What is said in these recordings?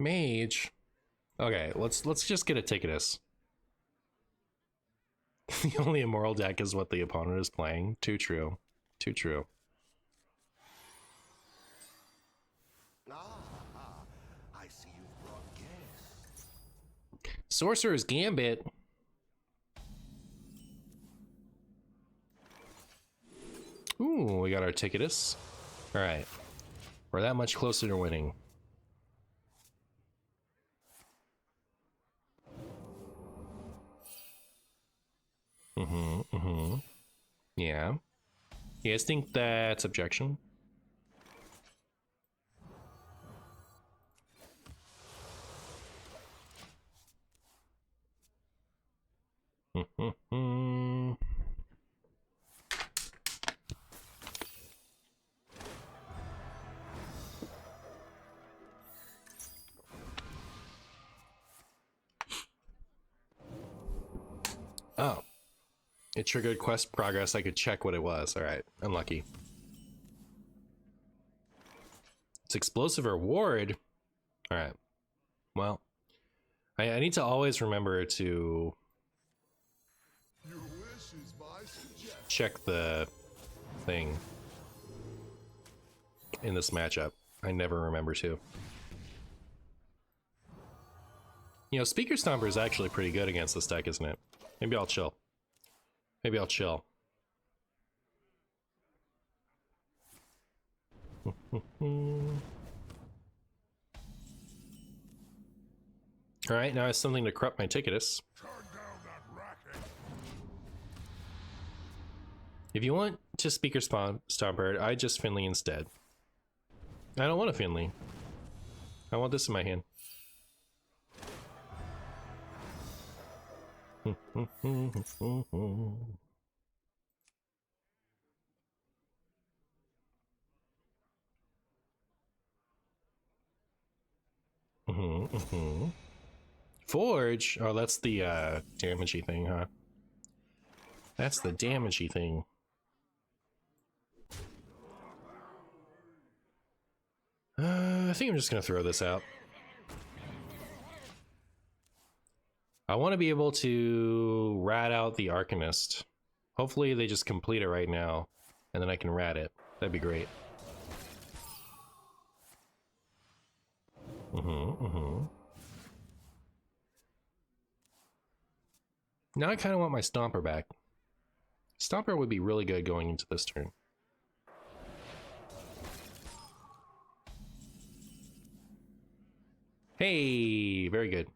Mage. Okay, let's just get a ticketus. The only immoral deck is what the opponent is playing. Too true. Too true. I see you've brought guests. Sorcerer's Gambit. Ooh, we got our ticketus. All right, we're that much closer to winning. Yeah. You guys think that's objection? Oh. It triggered quest progress. I could check what it was. Alright, unlucky. It's explosive reward. Alright. Well, I need to always remember to check the thing in this matchup. I never remember to. You know, Speaker Stomper is actually pretty good against this deck, isn't it? Maybe I'll chill. Maybe I'll chill. Alright, now I have something to corrupt my ticketus. If you want to Speaker Stomper, I just Finley instead. I don't want a Finley. I want this in my hand. Forge? Oh, that's the damagey thing, huh? That's the damagey thing. I think I'm just gonna throw this out. I want to be able to rat out the Arcanist. Hopefully they just complete it right now, and then I can rat it. That'd be great. Now I kind of want my Stomper back. Stomper would be really good going into this turn. Hey, very good.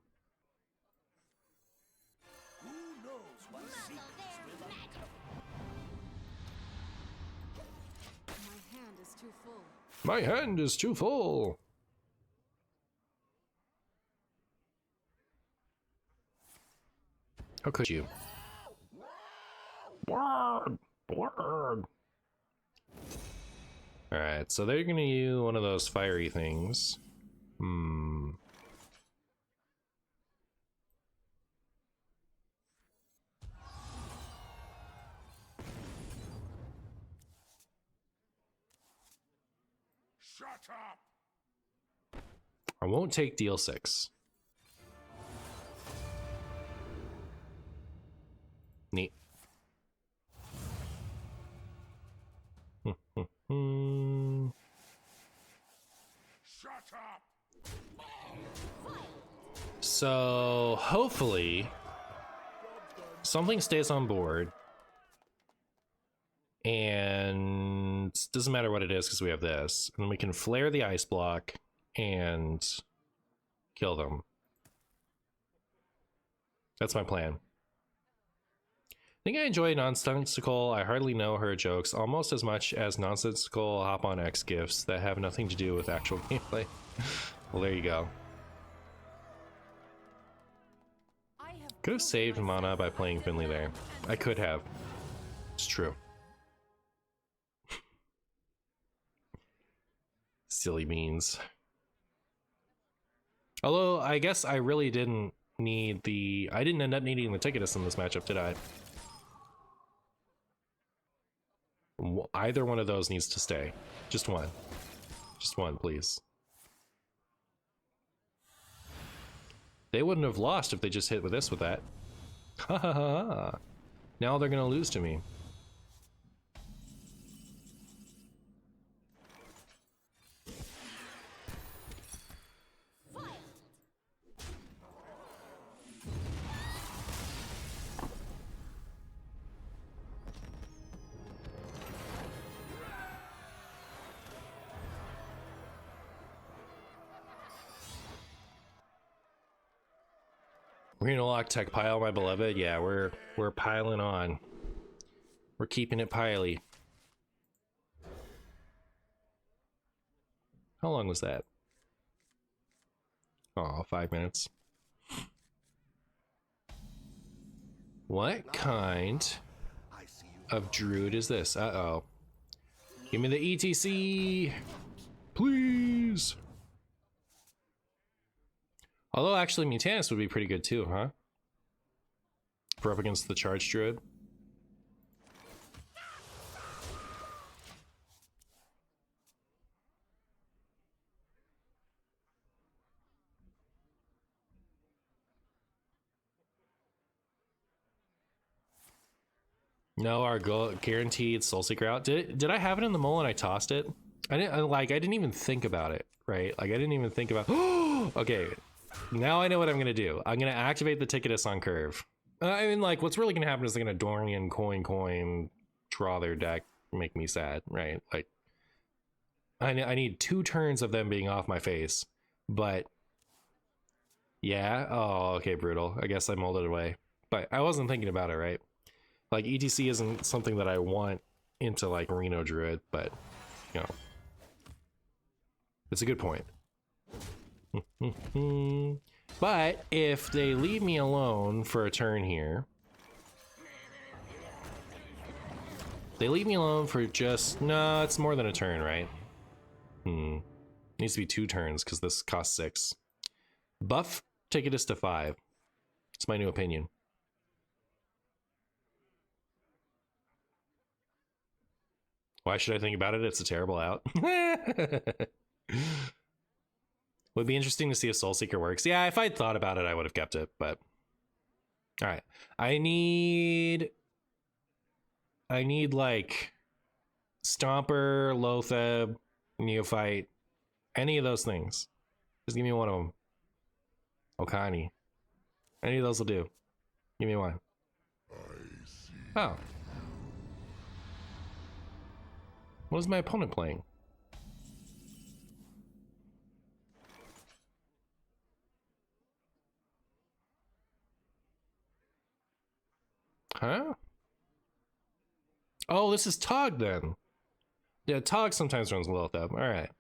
My hand is too full. How could you? Alright, so they're gonna use one of those fiery things. Shut up. I won't take deal 6. Neat. Shut up. So hopefully something stays on board, and it doesn't matter what it is because we have this, and we can flare the ice block and kill them. That's my plan. I think I enjoy Nonsensical. I hardly know her jokes almost as much as Nonsensical Hop on X gifts that have nothing to do with actual gameplay. Well, there you go. Could have saved mana by playing Finley there. I could have. It's true. Silly beans. Although, I guess I really didn't need the... I didn't end up needing the ticketus in this matchup, did I? Either one of those needs to stay. Just one. Just one, please. They wouldn't have lost if they just hit with this with that. Ha ha ha. Now they're gonna lose to me. Renolock tech pile, my beloved. Yeah, we're piling on. We're keeping it piley. How long was that? Oh, 5 minutes. What kind of druid is this? Uh-oh. Give me the ETC, please. Although actually Mutanus would be pretty good too, huh? For up against the charged druid. No, our guaranteed Soulseeker out. Did I have it in the mole and I tossed it? I didn't even think about it, right? Like I didn't even think about. Okay, now I know what I'm gonna do. I'm gonna activate the Ticketus on curve. I mean, like, what's really gonna happen is they're gonna Dorian coin draw their deck, make me sad, right? Like, I need 2 turns of them being off my face, but yeah. Oh, okay, brutal. I guess I molded away, but I wasn't thinking about it, right? Like, ETC isn't something that I want into, like, Reno Druid, but, you know. It's a good point. But if they leave me alone for a turn here, they leave me alone for just, no, it's more than a turn, right? Needs to be 2 turns because this costs 6. Buff Ticketus to 5. It's my new opinion. Why should I think about it? It's a terrible out. Would be interesting to see if Soulseeker works. Yeah, if I'd thought about it, I would have kept it, but... Alright. I need, like, Stomper, Loatheb, Neophyte, any of those things. Just give me one of them. Okani. Any of those will do. Give me one. Oh. What is my opponent playing? Huh? Oh, this is Tog then. Yeah, Tog sometimes runs Loatheb. All right.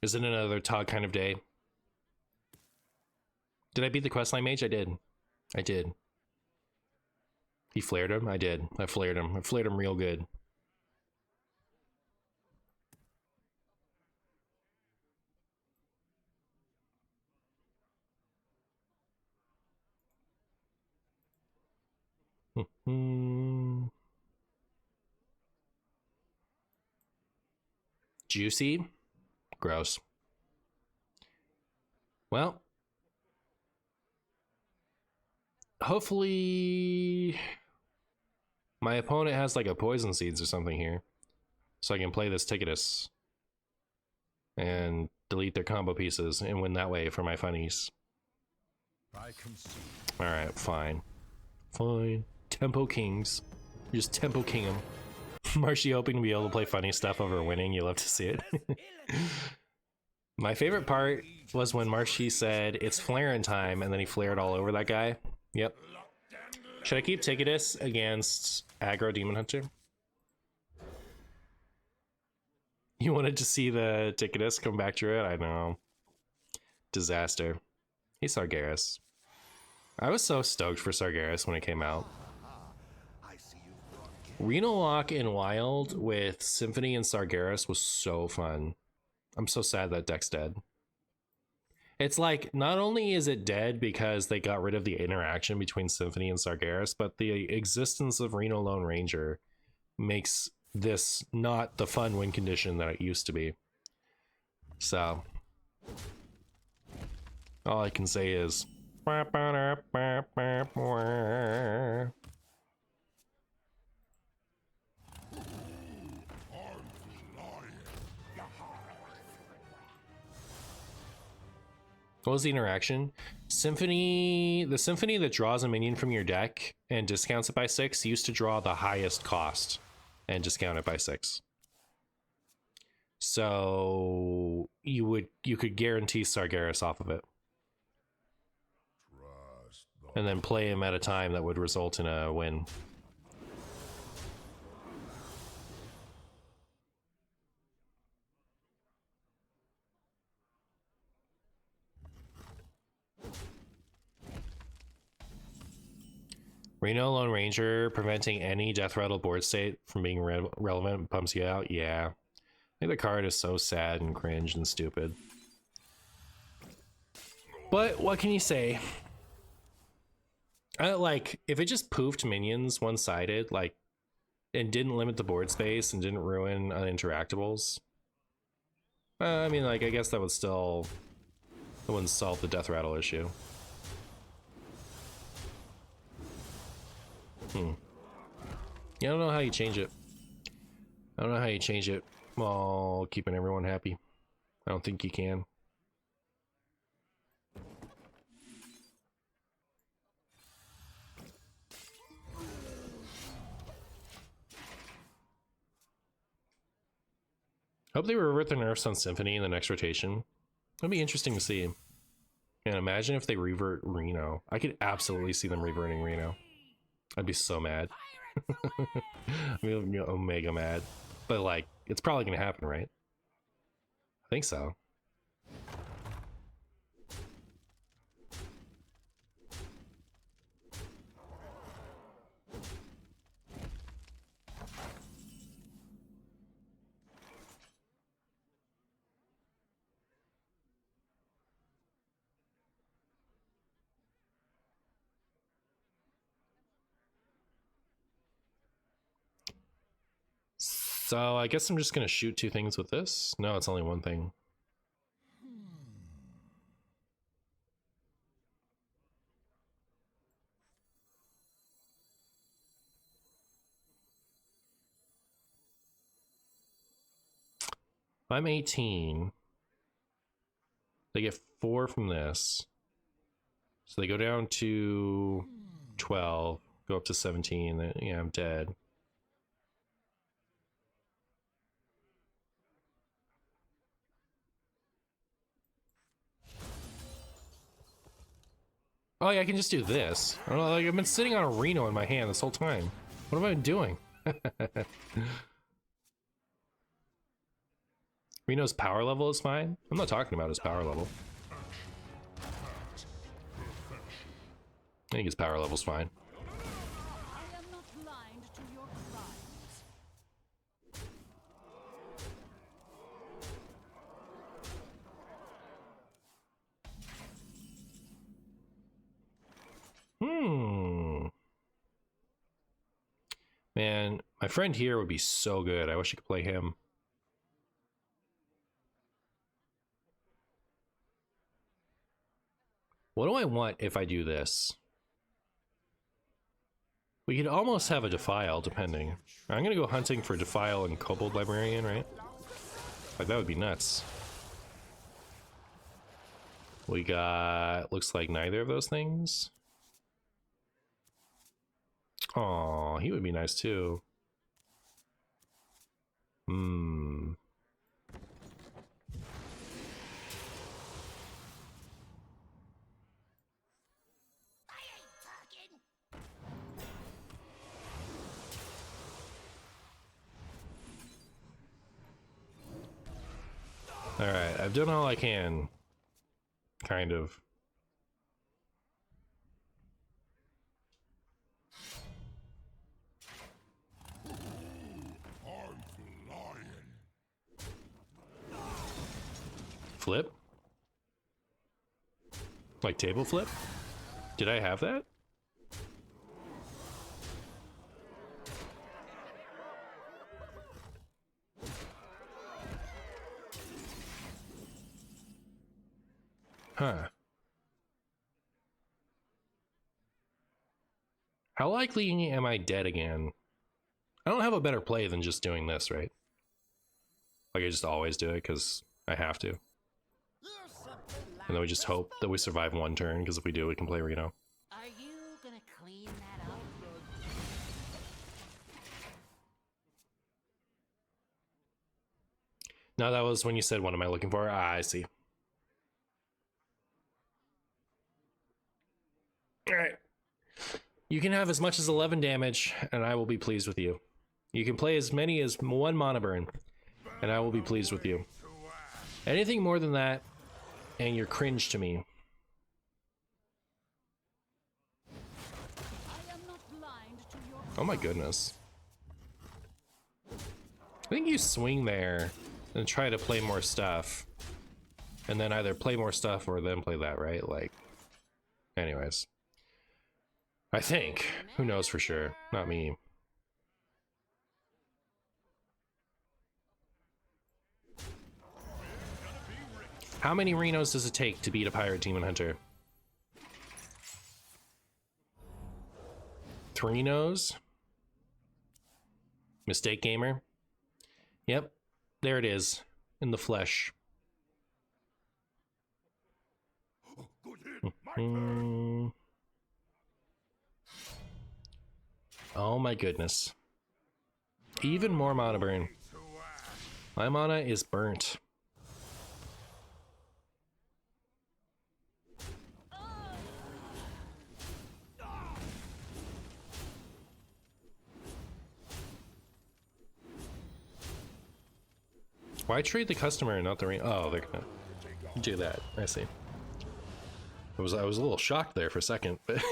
Is it another Tog kind of day? Did I beat the questline mage? I did. I did. He flared him? I did. I flared him. I flared him real good. Juicy? Gross. Well, hopefully my opponent has like a poison seeds or something here, so I can play this Ticketus and delete their combo pieces and win that way for my funnies. All right, fine. Tempo Kings. You just Tempo King them. Marshy hoping to be able to play funny stuff over winning. You love to see it. My favorite part was when Marshy said it's flaring time and then he flared all over that guy. Yep. Should I keep Ticketus against aggro Demon Hunter? You wanted to see the Ticketus come back to it? I know. Disaster. Hey, Sargeras. I was so stoked for Sargeras when it came out. Renolock in Wild with Symphony and Sargeras was so fun. I'm so sad that deck's dead. It's like, not only is it dead because they got rid of the interaction between Symphony and Sargeras, but the existence of Reno Lone Ranger makes this not the fun win condition that it used to be. So, all I can say is... What was the interaction? Symphony, the Symphony that draws a minion from your deck and discounts it by 6 used to draw the highest cost and discount it by 6. So you could guarantee Sargeras off of it. And then play him at a time that would result in a win. Reno Lone Ranger preventing any Death Rattle board state from being relevant pumps you out. Yeah. I think the card is so sad and cringe and stupid. But what can you say? Like, if it just poofed minions one-sided, like, and didn't limit the board space and didn't ruin uninteractables, I mean, like, I guess that would still... It wouldn't solve the Death Rattle issue. Yeah, I don't know how you change it. I don't know how you change it while keeping everyone happy. I don't think you can. Hope they revert the nerfs on Symphony in the next rotation. That'd be interesting to see. And imagine if they revert Reno. I could absolutely see them reverting Reno. I'd be so mad. I'd be omega mad. But like, it's probably gonna happen, right? I think so. So I guess I'm just gonna shoot 2 things with this. No, it's only 1 thing. If I'm 18, they get 4 from this. So they go down to 12, go up to 17, then yeah, I'm dead. Oh yeah, I can just do this. I don't know, like, I've been sitting on a Reno in my hand this whole time. What am I doing? Reno's power level is fine. I'm not talking about his power level. I think his power level's fine. I am not blind to your crimes. Man, my friend here would be so good. I wish I could play him. What do I want if I do this? We could almost have a Defile, depending. I'm gonna go hunting for Defile and Kobold Librarian, right? Like, that would be nuts. We got... looks like neither of those things. Aw, he would be nice too. Alright, I've done all I can. Kind of. Flip? Like table flip? Did I have that? Huh. How likely am I dead again? I don't have a better play than just doing this, right? Like I just always do it because I have to. And then we just hope that we survive one turn, because if we do, we can play Reno. Are you gonna clean that up? No, that was when you said, what am I looking for? Ah, I see. Alright. You can have as much as 11 damage, and I will be pleased with you. You can play as many as 1 mana burn, and I will be pleased with you. Anything more than that, and you're cringe to me. I am not blind to your Oh my goodness. I think you swing there and try to play more stuff, and then either play more stuff or then play that, right? Like, anyways. I think. Who knows for sure? Not me. How many Renos does it take to beat a Pirate Demon Hunter? 3 Renos? Mistake Gamer? Yep. There it is. In the flesh. Oh my goodness. Even more mana burn. My mana is burnt. Why trade the customer and not the Reno? Oh, they're gonna do that. I see. I was a little shocked there for a second, but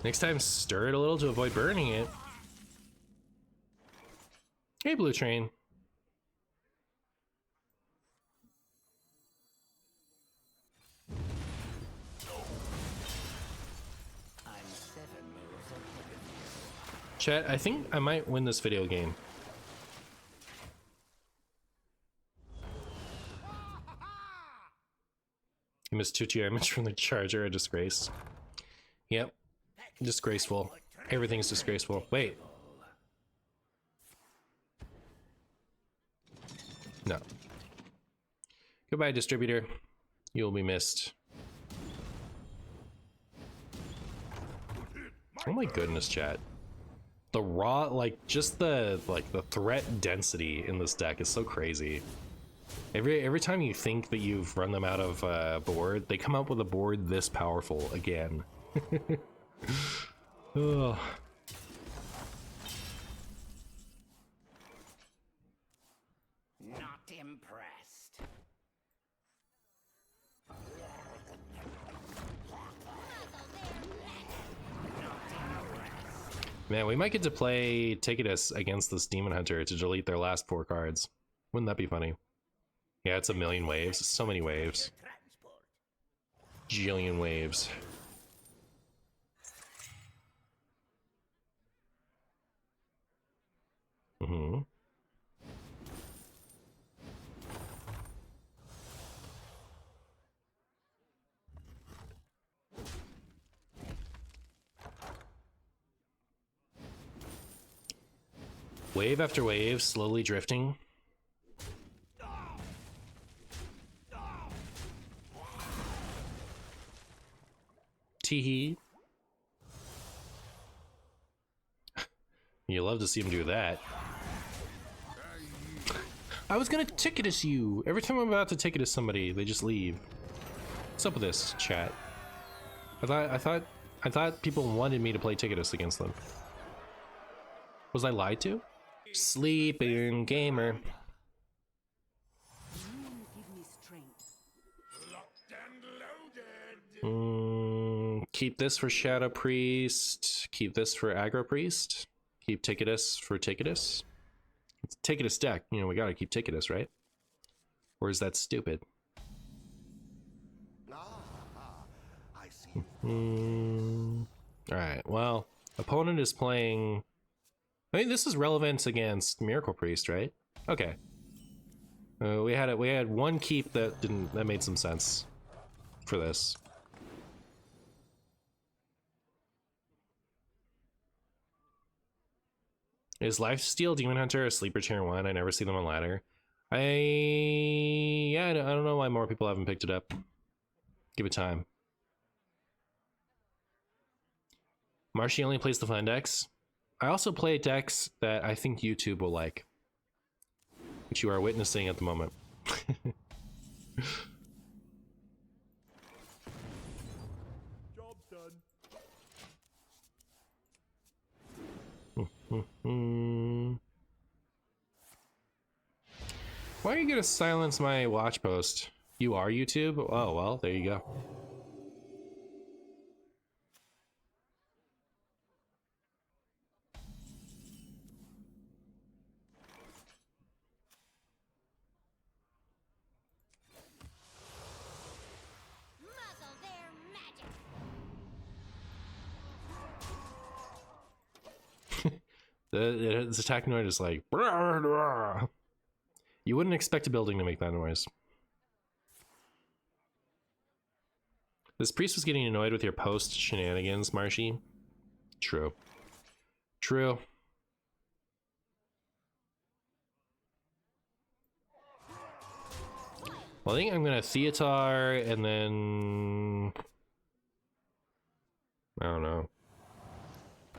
next time stir it a little to avoid burning it. Hey, Blue Train. Chat, I think I might win this video game. You missed 2 damage from the charger, a disgrace. Yep, disgraceful. Everything's disgraceful. Wait. No. Goodbye, distributor. You'll be missed. Oh my goodness, chat. The raw, like, just the threat density in this deck is so crazy. Every time you think that you've run them out of board, they come up with a board this powerful again. Ugh. not impressed. Man, we might get to play Ticketus against this Demon Hunter to delete their last 4 cards. Wouldn't that be funny? Yeah, it's a million waves. So many waves. Jillion waves. Mm-hmm. Wave after wave, slowly drifting. Teehee. You love to see him do that. I was gonna ticketus you. Every time I'm about to ticketus somebody, they just leave. What's up with this, chat? I thought people wanted me to play ticketus against them. Was I lied to? Sleeping gamer. You give me strength. Keep this for Shadow Priest. Keep this for Aggro Priest. Keep Ticketus for Ticketus. It's Ticketus deck. You know, we gotta keep Ticketus, right? Or is that stupid? I see you've Alright, well, opponent is playing... I mean, this is relevant against Miracle Priest, right? Okay. We had one keep that made some sense for this. Is Lifesteal Demon Hunter a sleeper tier 1? I never see them on ladder. Yeah, I don't know why more people haven't picked it up. Give it time. Marshy only plays the fun decks. I also play decks that I think YouTube will like, which you are witnessing at the moment. job done. Why are you gonna silence my watch post? You are YouTube? Oh, well, there you go. Muzzle their magic. Its attack noise is like... "Brah, brah." You wouldn't expect a building to make that noise. This priest was getting annoyed with your post shenanigans, Marshy. True. True. Well, I think I'm gonna Theatar and then... I don't know.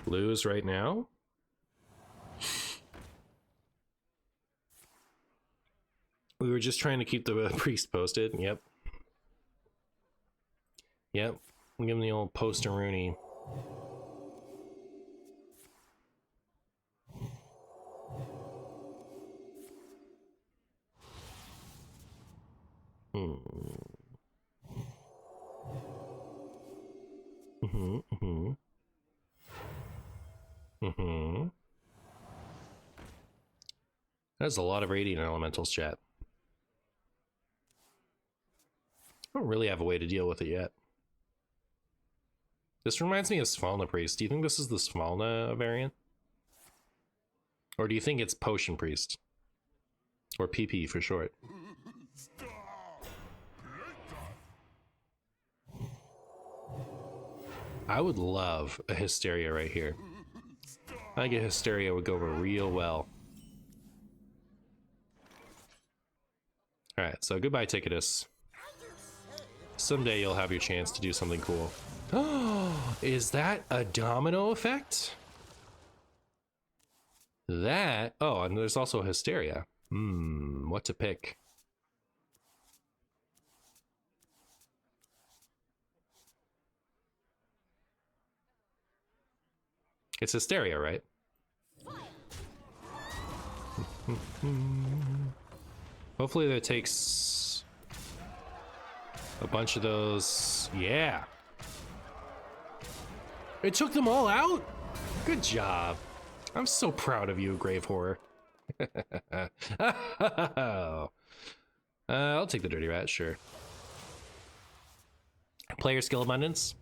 Lose right now? We were just trying to keep the priest posted. Yep. Yep. Give him the old post and Rooney. That's a lot of radiant elementals, chat. I don't really have a way to deal with it yet. This reminds me of Svalna Priest. Do you think this is the Svalna variant? Or do you think it's Potion Priest? Or PP for short. I would love a Hysteria right here. I think a Hysteria would go over real well. Alright, so goodbye, Ticketus. Someday you'll have your chance to do something cool. Oh, is that a domino effect? That... Oh, and there's also Hysteria. What to pick? It's Hysteria, right? Hopefully that takes a bunch of those. Yeah. It took them all out? Good job. I'm so proud of you, Grave Horror. I'll take the Dirty Rat, sure. Player skill abundance.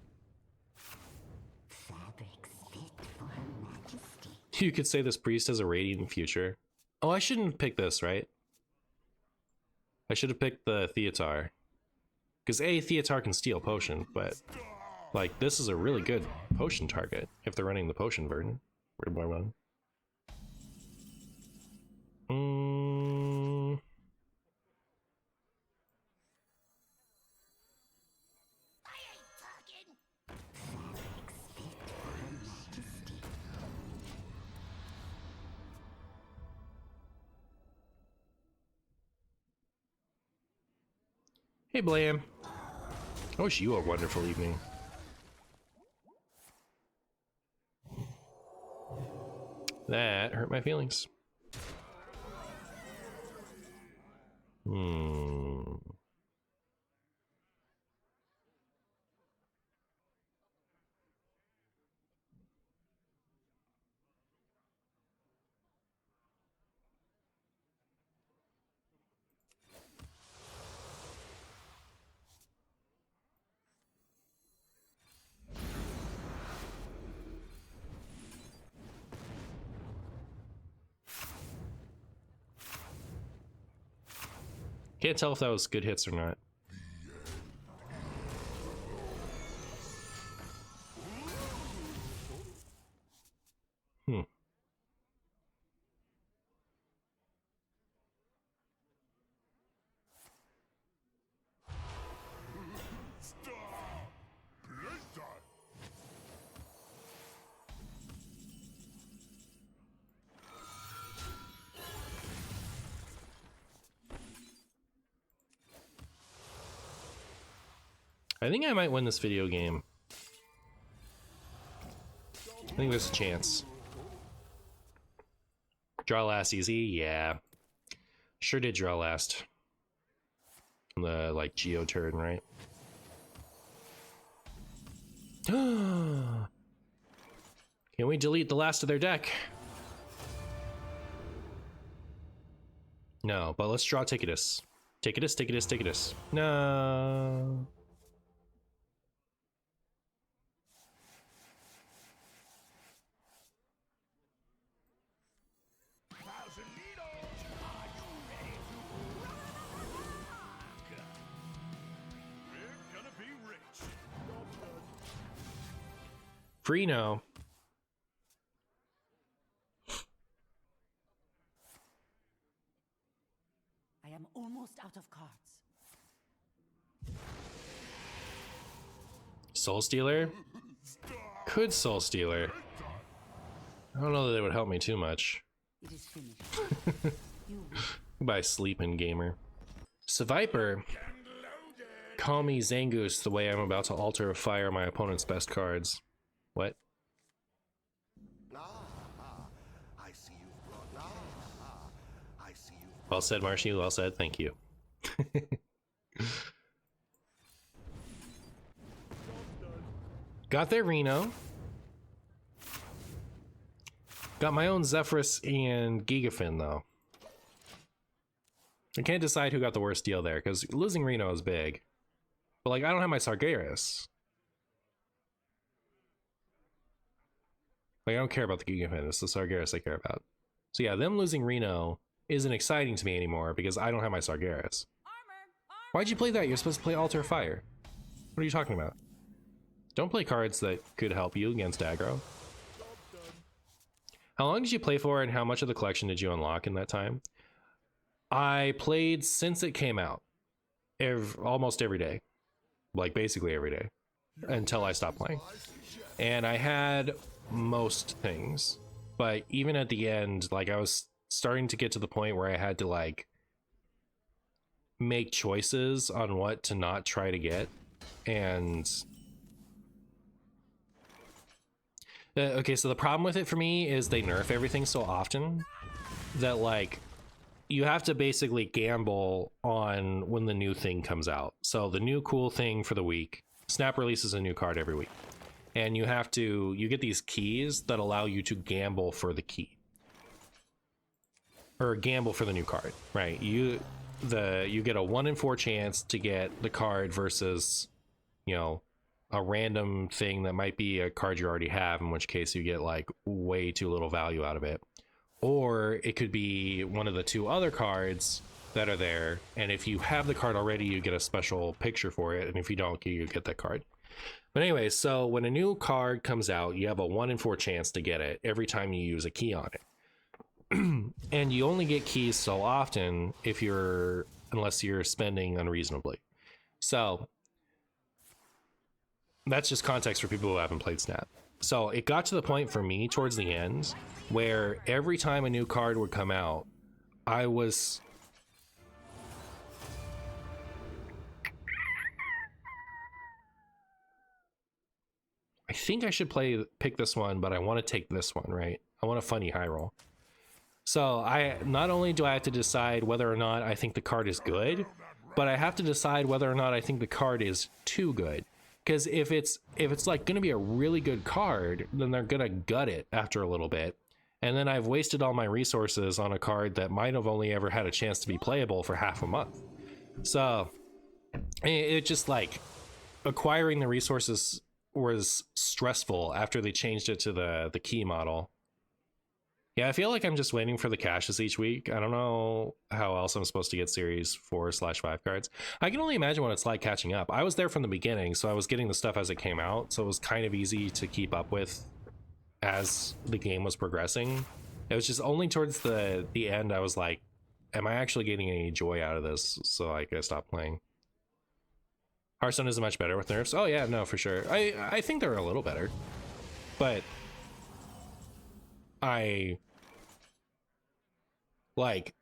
You could say this priest has a radiant future. Oh, I shouldn't pick this, right? I should have picked the Theatar. Because Theatar can steal potion, but like this is a really good potion target if they're running the potion burden. Hey, Blam. I wish you a wonderful evening. That hurt my feelings. Can't tell if that was good hits or not. I think I might win this video game. I think there's a chance. Draw last easy? Yeah. Sure did draw last. The, like, Geo turn, right? Can we delete the last of their deck? No, but let's draw Ticketus. Ticketus, Ticketus, Ticketus. No. Reno. I am almost out of cards. Soul Stealer? Could Soul Stealer. I don't know that it would help me too much. It is finished. You Goodbye, sleeping gamer. So Viper. Call me Zangoose the way I'm about to alter or fire my opponent's best cards. What? I see you've brought. I see you. Well said, Marshy. Well said. Thank you. Got their Reno. Got my own Zephyrus and Gigafin, though. I can't decide who got the worst deal there, because losing Reno is big. But, like, I don't have my Sargeras. Like, I don't care about the Gigafin. It's the Sargeras I care about. So, yeah, them losing Reno isn't exciting to me anymore, because I don't have my Sargeras. Why'd you play that? You're supposed to play Altar Fire. What are you talking about? Don't play cards that could help you against aggro. How long did you play for, and how much of the collection did you unlock in that time? I played since it came out. Almost every day. Like, basically every day. Until I stopped playing. And I had most things. But even at the end, like, I was starting to get to the point where I had to, like, make choices on what to not try to get. And... okay, so the problem with it for me is they nerf everything so often that, like, you have to basically gamble on when the new thing comes out. So the new cool thing for the week, Snap releases a new card every week. And you get these keys that allow you to gamble for the key. Or gamble for the new card, right? You get a 1 in 4 chance to get the card versus, you know, a random thing that might be a card you already have, in which case you get like way too little value out of it. Or it could be one of the 2 other cards that are there, and if you have the card already, you get a special picture for it, and if you don't, you get that card. But anyway, so when a new card comes out, you have a 1 in 4 chance to get it every time you use a key on it. And you only get keys so often unless you're spending unreasonably. So that's just context for people who haven't played Snap. So it got to the point for me towards the end where every time a new card would come out, I think I should pick this one, but I want to take this one, right? I want a funny high roll. So I not only do I have to decide whether or not I think the card is good, but I have to decide whether or not I think the card is too good. Because if it's like going to be a really good card, then they're going to gut it after a little bit. And then I've wasted all my resources on a card that might have only ever had a chance to be playable for half a month. So it just, like, acquiring the resources was stressful after they changed it to the key model. Yeah, I feel like I'm just waiting for the caches each week. I don't know how else I'm supposed to get series 4/5 cards. I can only imagine what it's like catching up. I was there from the beginning, so I was getting the stuff as it came out, so it was kind of easy to keep up with as the game was progressing. It was just only towards the end I was like, am I actually getting any joy out of this? So like I stopped playing. Hearthstone isn't much better with nerfs. Oh yeah, no, for sure. I think they're a little better, but like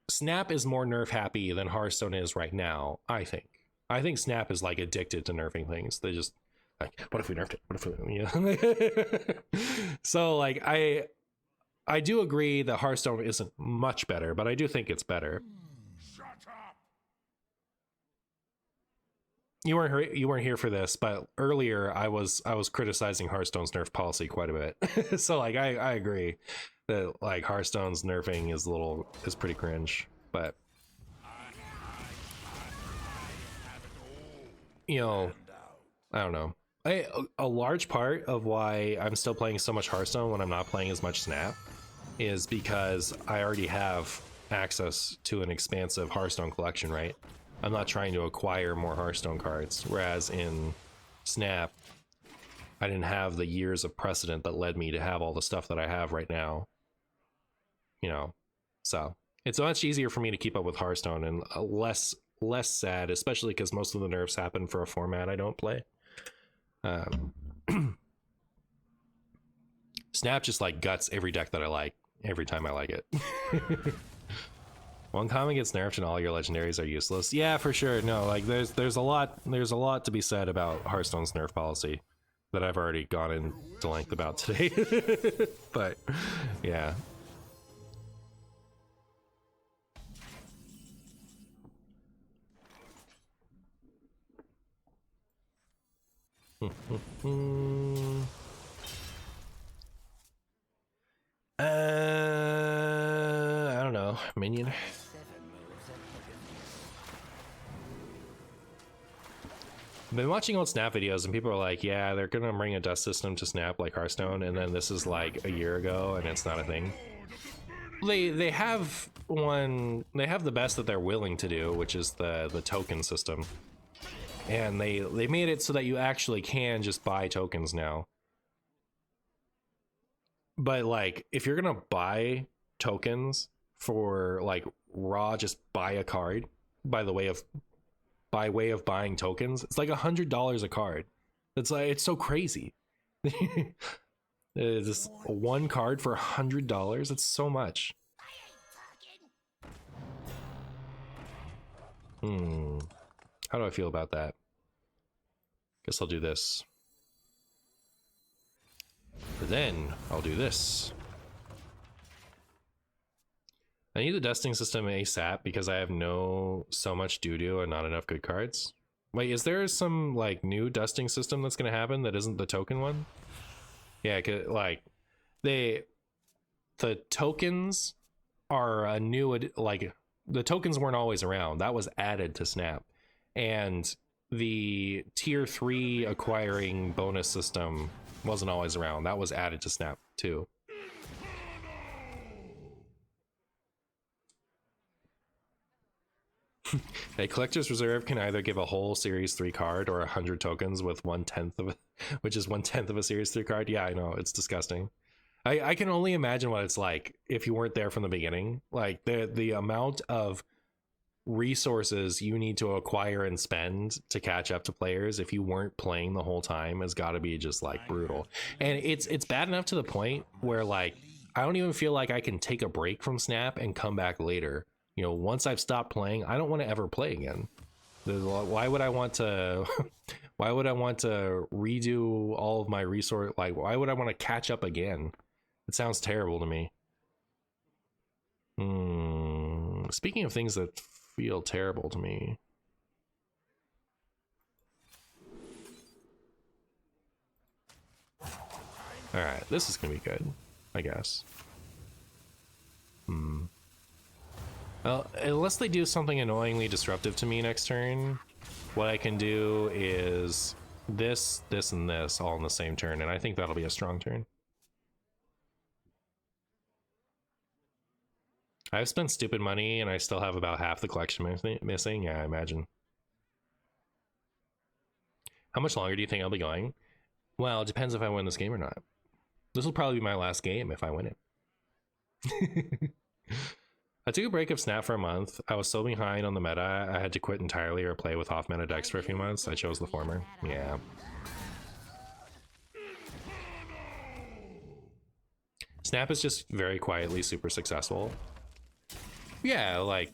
Snap is more nerf happy than Hearthstone is right now. I think Snap is like addicted to nerfing things. They just like, what if we nerfed it? What if we, yeah. So like I do agree that Hearthstone isn't much better, but I do think it's better. You weren't here for this, but earlier I was criticizing Hearthstone's nerf policy quite a bit. So like I agree that like Hearthstone's nerfing is pretty cringe, but you know, I don't know. A large part of why I'm still playing so much Hearthstone when I'm not playing as much Snap is because I already have access to an expansive Hearthstone collection, right? I'm not trying to acquire more Hearthstone cards, whereas in Snap, I didn't have the years of precedent that led me to have all the stuff that I have right now. You know, so it's much easier for me to keep up with Hearthstone and less sad, especially because most of the nerfs happen for a format I don't play. Snap just like guts every deck that I like every time I like it. One common gets nerfed and all your legendaries are useless. Yeah, for sure. No, like there's a lot to be said about Hearthstone's nerf policy that I've already gone into length about today. But yeah. I don't know, minion. I've been watching old Snap videos and people are like, yeah, they're gonna bring a dust system to Snap like Hearthstone, and then this is like a year ago and it's not a thing. They have one, they have the best that they're willing to do, which is the token system. And they made it so that you actually can just buy tokens now. But like if you're gonna buy tokens for like raw, just buy a card by way of buying tokens, it's like $100 a card. It's like, it's so crazy. This one card for $100, it's so much. How do I feel about that? Guess I'll do this. But then I'll do this. I need the dusting system ASAP because I have so much doo-doo and not enough good cards. Wait, is there some like new dusting system that's gonna happen that isn't the token one? Yeah, like the tokens are a new, like the tokens weren't always around. That was added to Snap, and the tier 3 acquiring bonus system wasn't always around. That was added to Snap too. A collector's reserve can either give a whole series 3 card or 100 tokens with 1/10 of it, which is 1/10 of a series 3 card. Yeah, I know, it's disgusting. I can only imagine what it's like if you weren't there from the beginning. Like the amount of resources you need to acquire and spend to catch up to players if you weren't playing the whole time has got to be just like brutal. And it's bad enough to the point where like I don't even feel like I can take a break from Snap and come back later. You know, once I've stopped playing, I don't want to ever play again. Why would I want to why would I want to redo all of my resource? Like, why would I want to catch up again? It sounds terrible to me. Speaking of things that feel terrible to me. All right, this is gonna be good, I guess. Well, unless they do something annoyingly disruptive to me next turn, what I can do is this, this, and this all in the same turn, and I think that'll be a strong turn. I've spent stupid money and I still have about half the collection missing. Yeah, I imagine. How much longer do you think I'll be going? Well, it depends if I win this game or not. This will probably be my last game if I win it. I took a break of Snap for a month. I was so behind on the meta, I had to quit entirely or play with off-meta decks for a few months. I chose the former. Yeah. Snap is just very quietly super successful. Yeah, like,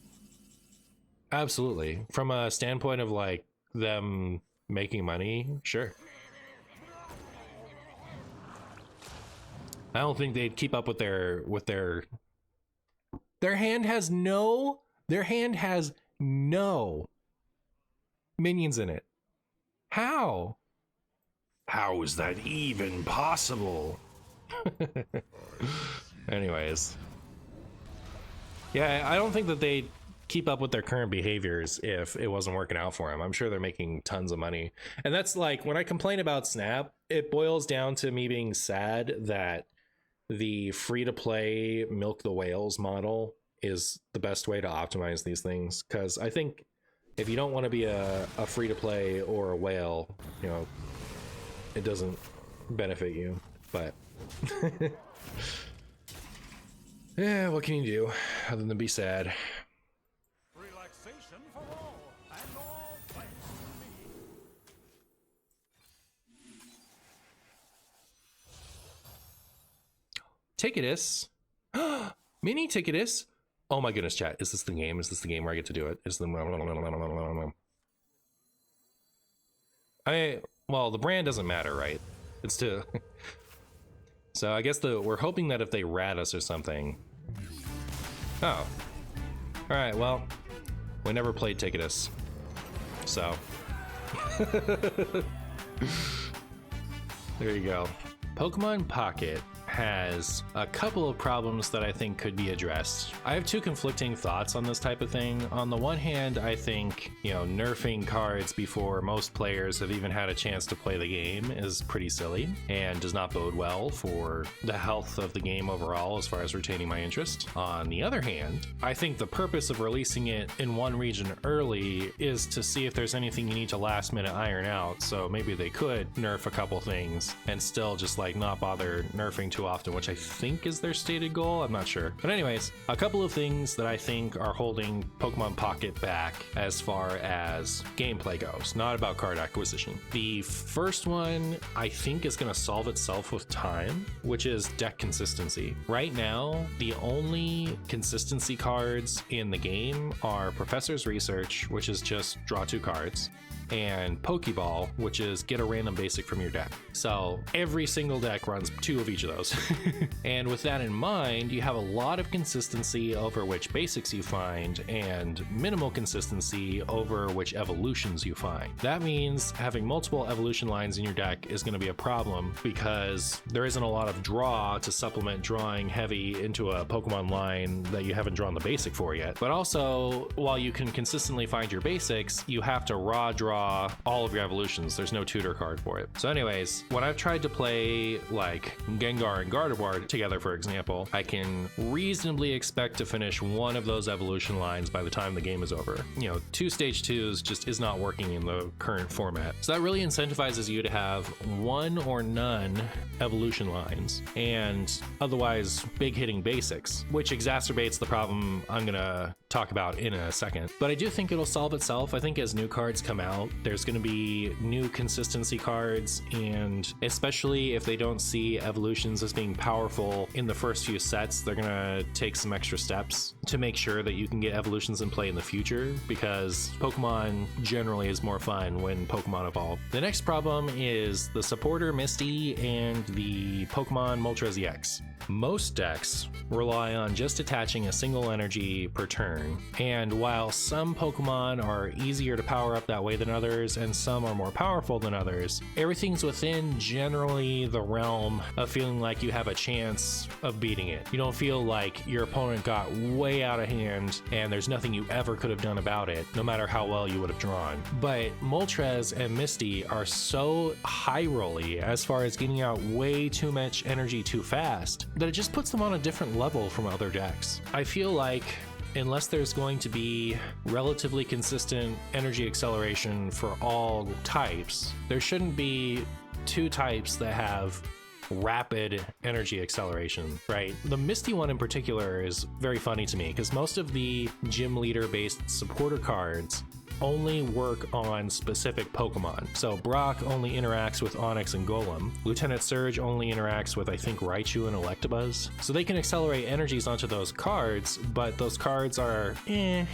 absolutely. From a standpoint of like them making money, sure. I don't think they'd keep up with their hand has no minions in it. How is that even possible? Anyways, yeah, I don't think that they'd keep up with their current behaviors if it wasn't working out for them. I'm sure they're making tons of money, and that's like when I complain about Snap, it boils down to me being sad that the free-to-play milk the whales model is the best way to optimize these things, because I think if you don't want to be a free-to-play or a whale, you know, it doesn't benefit you. But yeah, what can you do other than be sad? Relaxation for all, and all thanks to me. Ticketus. Mini Ticketus. Oh my goodness, chat. Is this the game? Is this the game where I get to do it? Is the well, the brand doesn't matter, right? It's to so I guess we're hoping that if they rat us or something. Oh. Alright, well, we never played Ticketus. So there you go. Pokemon Pocket has a couple of problems that I think could be addressed. I have two conflicting thoughts on this type of thing. On the one hand, I think, you know, nerfing cards before most players have even had a chance to play the game is pretty silly and does not bode well for the health of the game overall as far as retaining my interest. On the other hand, I think the purpose of releasing it in one region early is to see if there's anything you need to last minute iron out, so maybe they could nerf a couple things and still just like not bother nerfing too often, which I think is their stated goal. I'm not sure. But anyways, a couple of things that I think are holding Pokemon Pocket back as far as gameplay goes, not about card acquisition. The first one I think is going to solve itself with time, which is deck consistency. Right now, the only consistency cards in the game are Professor's Research, which is just draw 2 cards, and Pokeball, which is get a random basic from your deck. So every single deck runs 2 of each of those. And with that in mind, you have a lot of consistency over which basics you find and minimal consistency over which evolutions you find. That means having multiple evolution lines in your deck is going to be a problem because there isn't a lot of draw to supplement drawing heavy into a Pokemon line that you haven't drawn the basic for yet. But also, while you can consistently find your basics, you have to raw draw all of your evolutions. There's no tutor card for it. So anyways, when I've tried to play like Gengar and Gardevoir together, for example, I can reasonably expect to finish one of those evolution lines by the time the game is over. You know, 2 stage 2s just is not working in the current format. So that really incentivizes you to have 1 or none evolution lines and otherwise big hitting basics, which exacerbates the problem I'm gonna talk about in a second. But I do think it'll solve itself. I think as new cards come out, there's going to be new consistency cards, and especially if they don't see evolutions as being powerful in the first few sets, they're going to take some extra steps to make sure that you can get evolutions in play in the future, because Pokemon generally is more fun when Pokemon evolve. The next problem is the supporter Misty and the Pokemon Moltres EX. Most decks rely on just attaching a single energy per turn, and while some Pokemon are easier to power up that way than others and some are more powerful than others, everything's within generally the realm of feeling like you have a chance of beating it. You don't feel like your opponent got way out of hand and there's nothing you ever could have done about it, no matter how well you would have drawn. But Moltres and Misty are so high rolly as far as getting out way too much energy too fast that it just puts them on a different level from other decks. I feel like unless there's going to be relatively consistent energy acceleration for all types, there shouldn't be two types that have rapid energy acceleration, right? The Misty one in particular is very funny to me because most of the gym leader based supporter cards only work on specific Pokemon. So Brock only interacts with Onix and Golem. Lieutenant Surge only interacts with, I think, Raichu and Electabuzz. So they can accelerate energies onto those cards, but those cards are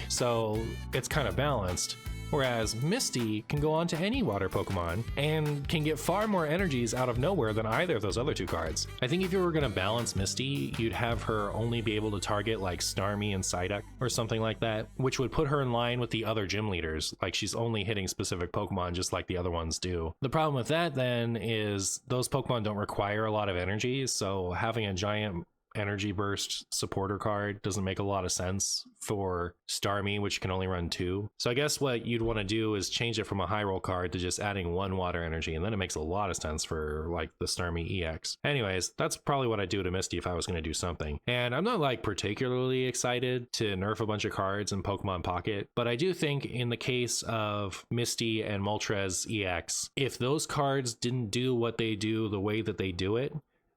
so it's kind of balanced. Whereas Misty can go on to any water Pokemon and can get far more energies out of nowhere than either of those other two cards. I think if you were going to balance Misty, you'd have her only be able to target like Starmie and Psyduck or something like that, which would put her in line with the other gym leaders. Like she's only hitting specific Pokemon just like the other ones do. The problem with that then is those Pokemon don't require a lot of energy, so having a giant energy burst supporter card doesn't make a lot of sense for Starmie, which can only run 2. So I guess what you'd want to do is change it from a high roll card to just adding 1 water energy, and then it makes a lot of sense for like the Starmie EX. Anyways, that's probably what I'd do to Misty if I was going to do something. And I'm not like particularly excited to nerf a bunch of cards in Pokemon Pocket, but I do think in the case of Misty and Moltres EX, if those cards didn't do what they do the way that they do it,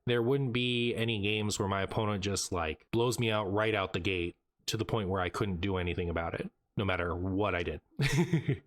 there wouldn't be any games where my opponent just like blows me out right out the gate to the point where I couldn't do anything about it, no matter what I did.